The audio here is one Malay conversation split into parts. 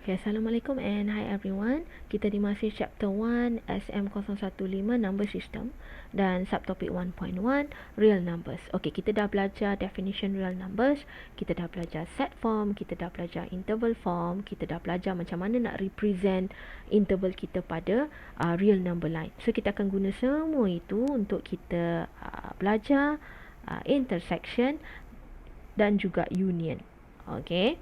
Okay, Assalamualaikum and hi everyone. Kita di masih chapter 1 SM015 number system dan subtopik 1.1 real numbers. Okay, kita dah belajar definition real numbers, kita dah belajar set form, kita dah belajar interval form, kita dah belajar macam mana nak represent interval kita pada real number line. So kita akan guna semua itu untuk kita belajar intersection dan juga union. Okay.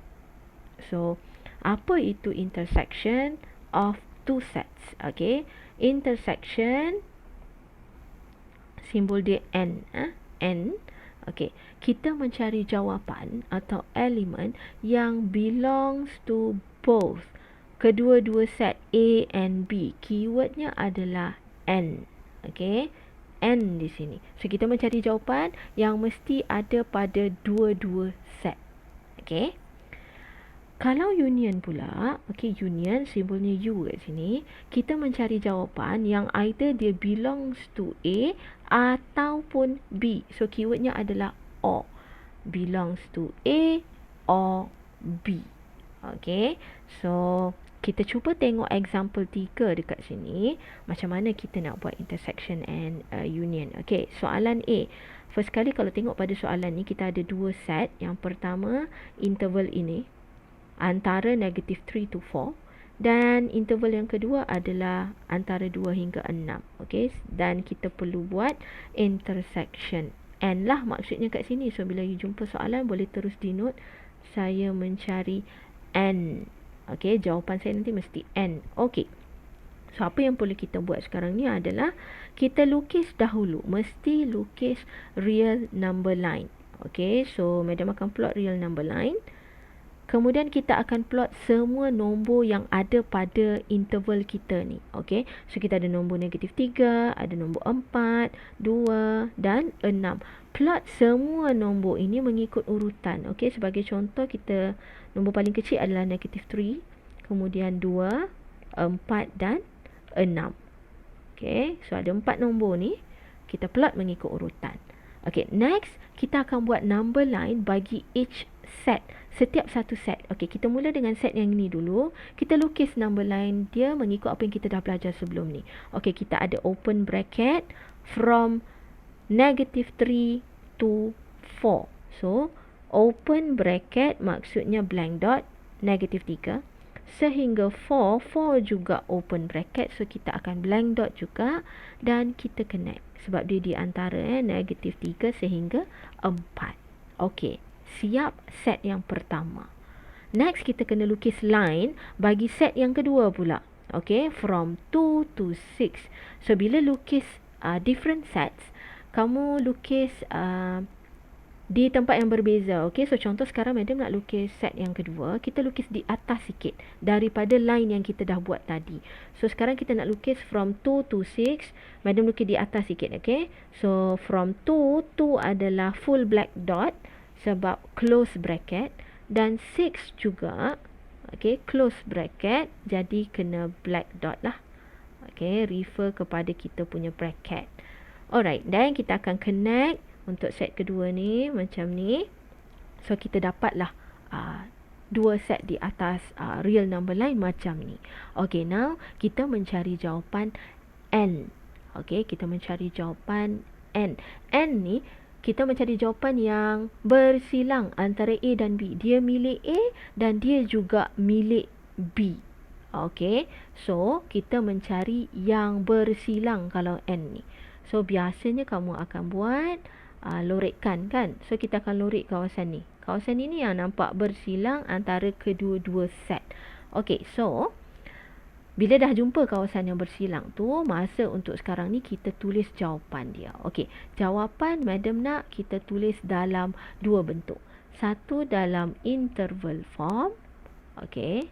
So apa itu intersection of two sets? Okay, intersection simbol dia n, n. Okay, kita mencari jawapan atau elemen yang belongs to both kedua-dua set A and B. Keywordnya adalah n. Okay, n di sini. So kita mencari jawapan yang mesti ada pada dua-dua set. Okay. Kalau union pula, okay, union simbolnya U kat sini, kita mencari jawapan yang either dia belongs to A ataupun B. So keywordnya adalah or. Belongs to A or B. Okay, so kita cuba tengok example 3 dekat sini, macam mana kita nak buat intersection and union. Okay, soalan A. First kali kalau tengok pada soalan ni, kita ada dua set. Yang pertama, interval ini antara negative 3 to 4, dan interval yang kedua adalah antara 2 hingga 6. Okay, dan kita perlu buat intersection n lah maksudnya kat sini. So bila you jumpa soalan, boleh terus denote saya mencari n. Okay, jawapan saya nanti mesti n. Okay, so apa yang perlu kita buat sekarang ni adalah kita lukis dahulu. Mesti lukis real number line. Okay, so madam akan plot real number line. Kemudian kita akan plot semua nombor yang ada pada interval kita ni. Okay, so kita ada nombor negatif 3, ada nombor 4, 2 dan 6. Plot semua nombor ini mengikut urutan. Okay, sebagai contoh, kita nombor paling kecil adalah negatif 3, kemudian 2, 4 dan 6. Okay, so ada 4 nombor ni, kita plot mengikut urutan. Okay, next kita akan buat number line bagi each set, setiap satu set. Okay, kita mula dengan set yang ini dulu. Kita lukis number line dia mengikut apa yang kita dah belajar sebelum ni. Okay, kita ada open bracket from negative 3 to 4. So, open bracket maksudnya blank dot, negative 3. Sehingga 4 juga open bracket. So, kita akan blank dot juga dan kita connect. Sebab dia di antara negatif 3 sehingga 4. Okay, siap set yang pertama. Next, kita kena lukis line bagi set yang kedua pula. Okay, from 2 to 6. So, bila lukis different sets, kamu lukis di tempat yang berbeza. Okay, so contoh sekarang madam nak lukis set yang kedua, kita lukis di atas sikit daripada line yang kita dah buat tadi. So sekarang kita nak lukis from 2 to 6, madam lukis di atas sikit. Okay, so from 2 adalah full black dot sebab close bracket, dan 6 juga, okay, close bracket, jadi kena black dot lah. Okay, refer kepada kita punya bracket. Alright, dan kita akan connect untuk set kedua ni macam ni. So kita dapatlah dua set di atas real number line macam ni. Okay, now kita mencari jawapan n. Okay, kita mencari jawapan n. N ni kita mencari jawapan yang bersilang antara A dan B. Dia milik A dan dia juga milik B. Okay, so kita mencari yang bersilang kalau n ni. So biasanya kamu akan buat lorekkan kan. So kita akan lorek kawasan ni. Kawasan ini yang nampak bersilang antara kedua-dua set. Okay, so bila dah jumpa kawasan yang bersilang tu, masa untuk sekarang ni kita tulis jawapan dia. Okay, jawapan madam nak kita tulis dalam dua bentuk. Satu dalam interval form. Okay,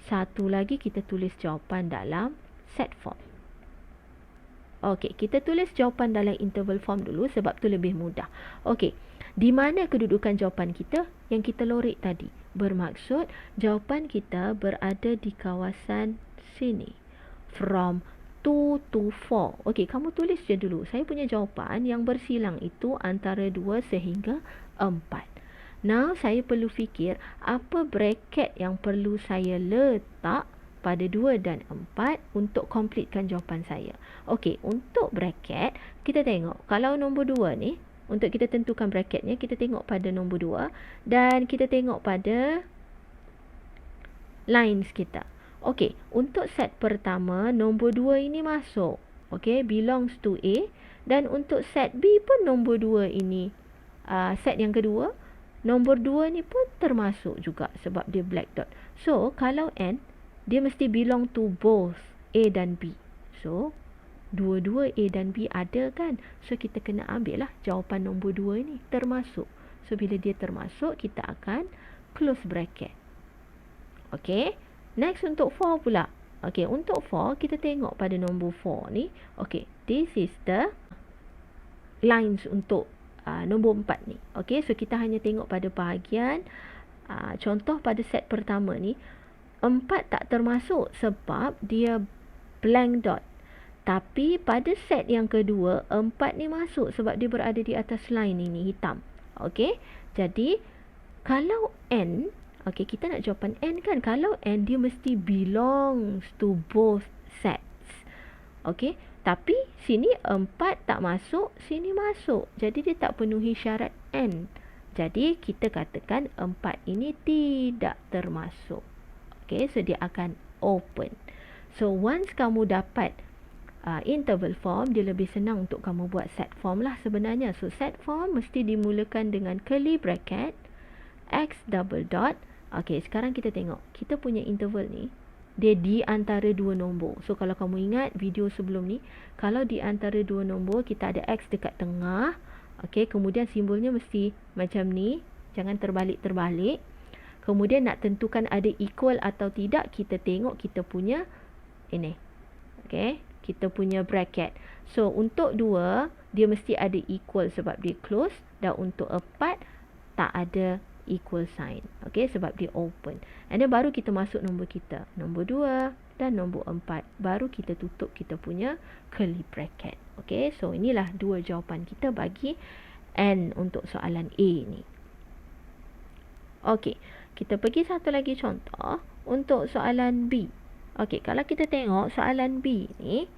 satu lagi kita tulis jawapan dalam set form. Okey, kita tulis jawapan dalam interval form dulu sebab tu lebih mudah. Okey, di mana kedudukan jawapan kita yang kita lorek tadi? Bermaksud jawapan kita berada di kawasan sini. From 2 to 4. Okey, kamu tulis je dulu. Saya punya jawapan yang bersilang itu antara 2 sehingga 4. Now saya perlu fikir apa bracket yang perlu saya letak pada 2 dan 4 untuk completekan jawapan saya. Okey, untuk bracket kita tengok kalau nombor 2 ni, untuk kita tentukan bracketnya, kita tengok pada nombor 2 dan kita tengok pada lines kita. Okey, untuk set pertama nombor 2 ini masuk. Okey, belongs to A, dan untuk set B pun nombor 2 ini set yang kedua, nombor 2 ni pun termasuk juga sebab dia black dot. So, kalau N, dia mesti belong to both A dan B. So, dua-dua A dan B ada kan? So, kita kena ambil lah jawapan nombor 2 ni termasuk. So, bila dia termasuk, kita akan close bracket. Okay. Next untuk 4 pula. Okay, untuk 4, kita tengok pada nombor 4 ni. Okay, this is the lines untuk nombor 4 ni. Okay, so kita hanya tengok pada bahagian contoh pada set pertama ni 4 tak termasuk sebab dia blank dot. Tapi pada set yang kedua 4 ni masuk sebab dia berada di atas line ini hitam. Okay, jadi kalau N, okay, kita nak jawapan N kan. Kalau N, dia mesti belongs to both sets. Okay, tapi sini 4 tak masuk, sini masuk. Jadi dia tak penuhi syarat N. Jadi kita katakan 4 ini tidak termasuk. Okay, so dia akan open. So once kamu dapat interval form, dia lebih senang untuk kamu buat set form lah sebenarnya. So set form mesti dimulakan dengan curly bracket, X double dot. Okay, sekarang kita tengok. Kita punya interval ni, dia di antara dua nombor. So, kalau kamu ingat video sebelum ni, kalau di antara dua nombor, kita ada X dekat tengah. Okay, kemudian simbolnya mesti macam ni. Jangan terbalik-terbalik. Kemudian nak tentukan ada equal atau tidak, kita tengok kita punya ini. Okay, kita punya bracket. So, untuk 2, dia mesti ada equal sebab dia close. Dan untuk 4, tak ada equal sign. Okay, sebab dia open. And then baru kita masuk nombor kita. Nombor 2 dan nombor 4. Baru kita tutup kita punya curly bracket. Okay, so inilah dua jawapan kita bagi N untuk soalan A ni. Okay, kita pergi satu lagi contoh untuk soalan B. Okay, kalau kita tengok soalan B ni,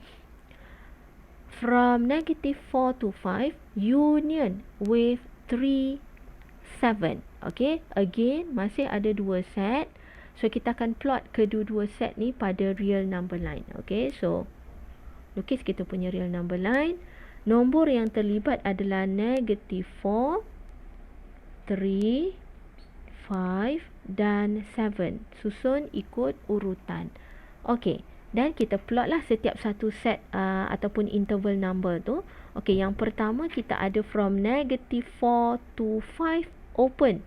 from -4 to 5, union with 3, 7. Okay, again masih ada dua set. So kita akan plot kedua-dua set ni pada real number line. Okay, so lukis kita punya real number line. Nombor yang terlibat adalah -4, 3, 5 dan 7. Susun ikut urutan. Okay, dan kita plot lah setiap satu set ataupun interval number tu. Okay, yang pertama kita ada from -4 to 5 open.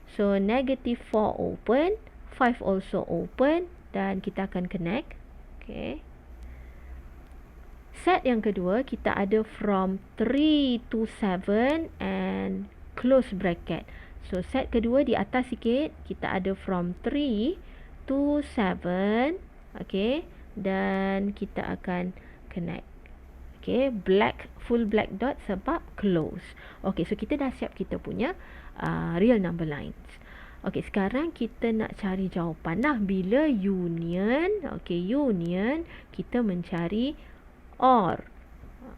So -4 open, 5 also open, dan kita akan connect. Okay. Set yang kedua kita ada from 3 to 7 and close bracket. So set kedua di atas sikit, kita ada from 3 to 7. Okay, dan kita akan connect. Okay, full black dot sebab close. Okay, so kita dah siap kita punya real number lines. Okay, sekarang kita nak cari jawapan lah. Bila union, okay, union, kita mencari OR.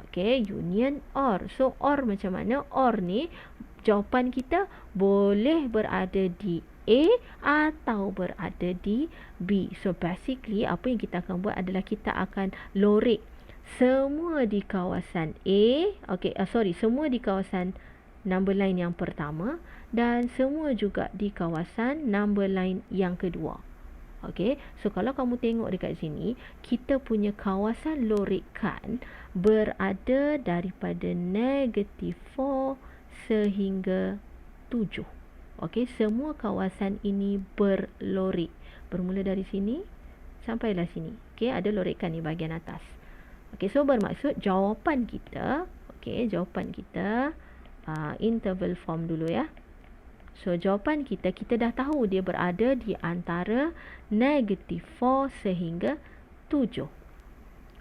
Okay, union OR. So, OR macam mana? OR ni, jawapan kita boleh berada di A atau berada di B. So, basically, apa yang kita akan buat adalah kita akan lorek semua di kawasan A. Okay, semua di kawasan number line yang pertama dan semua juga di kawasan number line yang kedua. Okay, so kalau kamu tengok dekat sini, kita punya kawasan lorekan berada daripada -4 sehingga 7. Okay, semua kawasan ini berlorek. Bermula dari sini sampailah sini. Okay, ada lorekan di bahagian atas. Okay, so bermaksud jawapan kita, okay, jawapan kita interval form dulu ya. So jawapan kita dah tahu dia berada di antara -4 sehingga 7.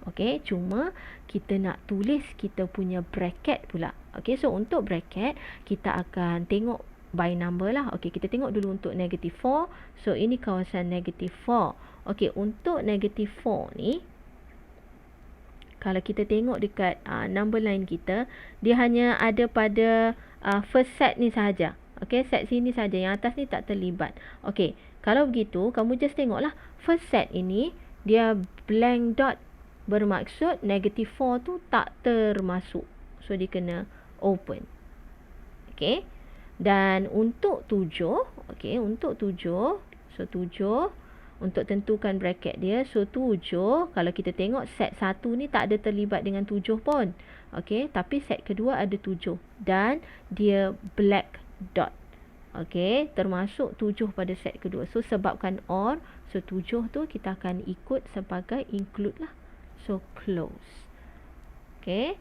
Okay, cuma kita nak tulis kita punya bracket pula. Okay, so untuk bracket kita akan tengok by number lah. Okey, kita tengok dulu untuk negative 4. So, ini kawasan negative 4. Okey, untuk negative 4 ni, kalau kita tengok dekat number line kita, dia hanya ada pada first set ni sahaja. Okey, set sini saja. Yang atas ni tak terlibat. Okey, kalau begitu, kamu just tengoklah. First set ini, dia blank dot, bermaksud negative 4 tu tak termasuk. So, dia kena open. Okey. Dan untuk 7, okey, untuk 7, so 7, untuk tentukan bracket dia, so 7, kalau kita tengok set 1 ni tak ada terlibat dengan 7 pun. Okey, tapi set kedua ada 7 dan dia black dot. Okey, termasuk 7 pada set kedua. So sebabkan OR, so 7 tu kita akan ikut sebagai include lah. So close. Okey.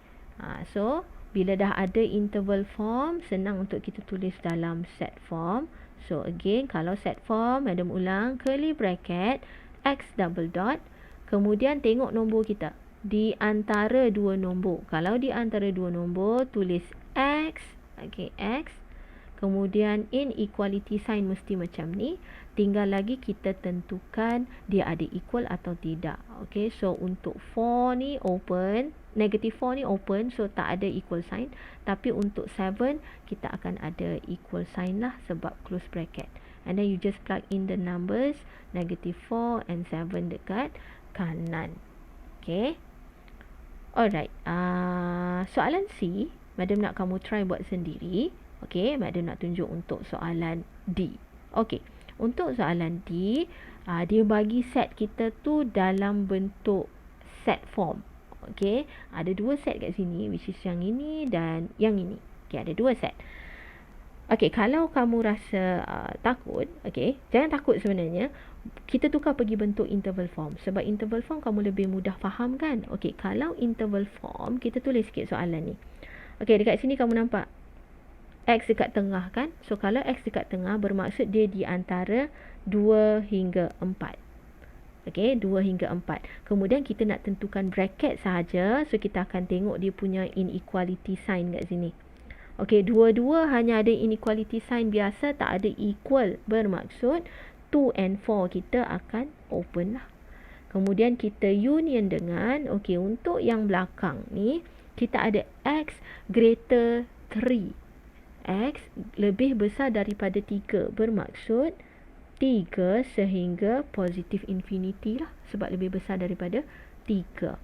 So bila dah ada interval form, senang untuk kita tulis dalam set form. So again, kalau set form, Madam ulang, curly bracket, X double dot. Kemudian tengok nombor kita. Di antara dua nombor. Kalau di antara dua nombor, tulis X. Okay, X. Kemudian inequality sign mesti macam ni. Tinggal lagi kita tentukan dia ada equal atau tidak. Okay, so untuk 4 ni open. Negative 4 ni open, so tak ada equal sign. Tapi untuk 7, kita akan ada equal sign lah sebab close bracket. And then you just plug in the numbers, negative 4 and 7 dekat kanan. Okay. Alright. Soalan C, Madam nak kamu try buat sendiri. Okay, Madam nak tunjuk untuk soalan D. Okay, untuk soalan D, dia bagi set kita tu dalam bentuk set form. Okay, ada dua set kat sini, which is yang ini dan yang ini. Okay, ada dua set. Okay, kalau kamu rasa takut, okay, jangan takut sebenarnya. Kita tukar pergi bentuk interval form. Sebab interval form kamu lebih mudah faham kan? Okay, kalau interval form, kita tulis sikit soalan ni. Okay, dekat sini kamu nampak X dekat tengah kan? So, kalau X dekat tengah bermaksud dia di antara 2 hingga 4. Okey, 2 hingga 4. Kemudian kita nak tentukan bracket sahaja. So, kita akan tengok dia punya inequality sign kat sini. Okey, dua-dua hanya ada inequality sign biasa, tak ada equal. Bermaksud 2 and 4 kita akan open lah. Kemudian kita union dengan, okey, untuk yang belakang ni, kita ada X greater 3. X lebih besar daripada 3. Bermaksud 3 sehingga positive infinity lah. Sebab lebih besar daripada 3.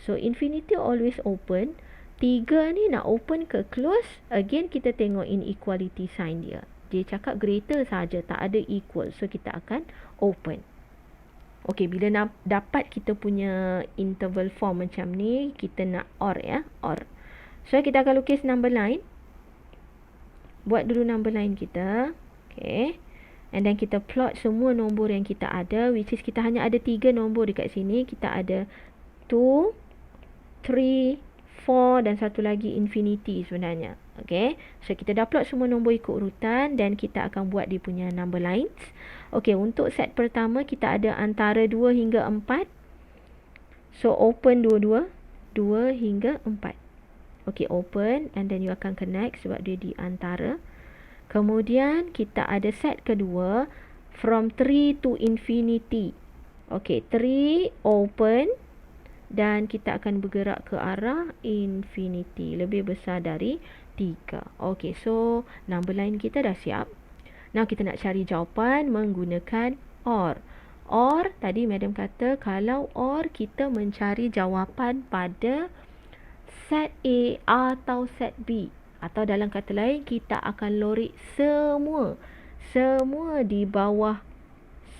So, infinity always open. 3 ni nak open ke close. Again, kita tengok inequality sign dia. Dia cakap greater saja, tak ada equal. So, kita akan open. Okey, bila nak dapat kita punya interval form macam ni, kita nak OR ya. OR. So, kita akan lukis number line. Buat dulu number line kita. Okay. And then kita plot semua nombor yang kita ada. Which is kita hanya ada 3 nombor dekat sini. Kita ada 2, 3, 4 dan satu lagi infinity sebenarnya. Okay. So kita dah plot semua nombor ikut urutan. Dan kita akan buat dia punya number lines. Okay. Untuk set pertama kita ada antara 2 hingga 4. So open 2 hingga 4. Okay, open and then you akan connect sebab dia di antara. Kemudian kita ada set kedua from 3 to infinity. Okay, 3 open dan kita akan bergerak ke arah infinity. Lebih besar dari 3. Okay, so number line kita dah siap. Now kita nak cari jawapan menggunakan OR. OR, tadi Madam kata kalau OR kita mencari jawapan pada set A atau set B. Atau dalam kata lain, kita akan lorek semua di bawah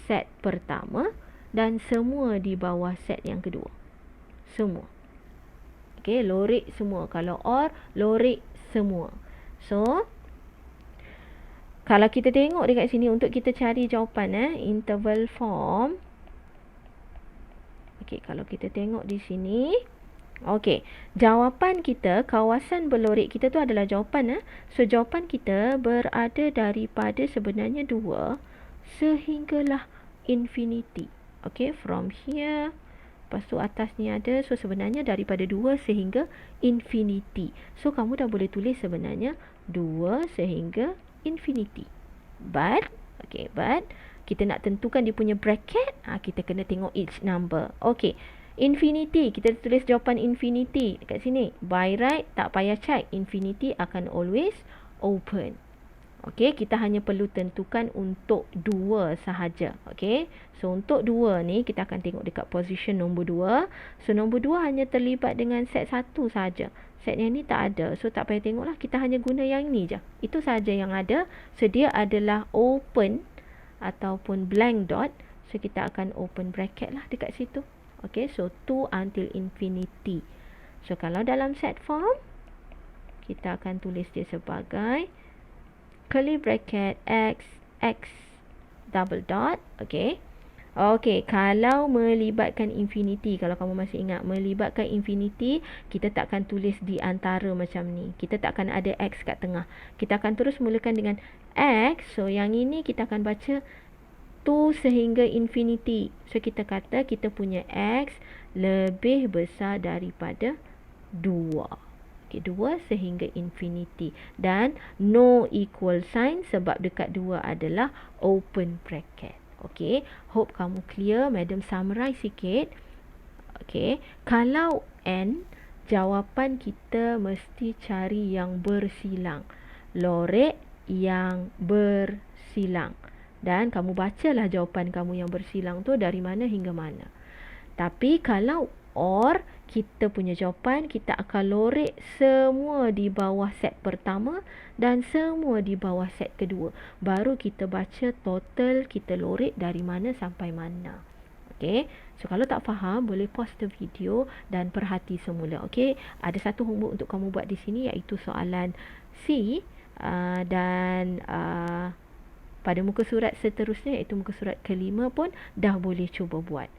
set pertama dan semua di bawah set yang kedua. Semua. Okay, lorek semua. Kalau OR, lorek semua. So, kalau kita tengok dekat sini untuk kita cari jawapan interval form. Okay, kalau kita tengok di sini. Okey, jawapan kita, kawasan berlorek kita tu adalah jawapan. So, jawapan kita berada daripada sebenarnya 2 sehinggalah infinity. Okey, from here. Lepas tu atas ni ada. So, sebenarnya daripada 2 sehingga infinity. So, kamu dah boleh tulis sebenarnya 2 sehingga infinity. But kita nak tentukan dia punya bracket, kita kena tengok each number. Okay, infinity, kita tulis jawapan infinity dekat sini. By right, tak payah check, infinity akan always open. Okay, kita hanya perlu tentukan untuk 2 sahaja. Okay, so untuk 2 ni kita akan tengok dekat position nombor 2. So nombor 2 hanya terlibat dengan set 1 sahaja. Set yang ni tak ada, so tak payah tengok lah, kita hanya guna yang ni je. Itu sahaja yang ada. So dia adalah open ataupun blank dot. So kita akan open bracket lah dekat situ. Okay, so 2 until infinity. So kalau dalam set form, kita akan tulis dia sebagai curly bracket x double dot. Okay, kalau melibatkan infinity, kalau kamu masih ingat melibatkan infinity, kita tak akan tulis di antara macam ni. Kita tak akan ada x kat tengah. Kita akan terus mulakan dengan x. So yang ini kita akan baca 2 sehingga infinity. So kita kata kita punya x lebih besar daripada 2. 2 sehingga infinity. Dan no equal sign sebab dekat 2 adalah open bracket. Okay, hope kamu clear. Madam summarize sikit. Okay, kalau n, jawapan kita mesti cari yang bersilang. Lorek yang bersilang. Dan kamu bacalah jawapan kamu yang bersilang tu dari mana hingga mana. Tapi kalau or, kita punya jawapan, kita akan lorek semua di bawah set pertama dan semua di bawah set kedua. Baru kita baca total kita lorek dari mana sampai mana. Okay, so kalau tak faham, boleh pause the video dan perhati semula. Okay, ada satu homework untuk kamu buat di sini, iaitu soalan C. Dan pada muka surat seterusnya, iaitu muka surat kelima pun dah boleh cuba buat.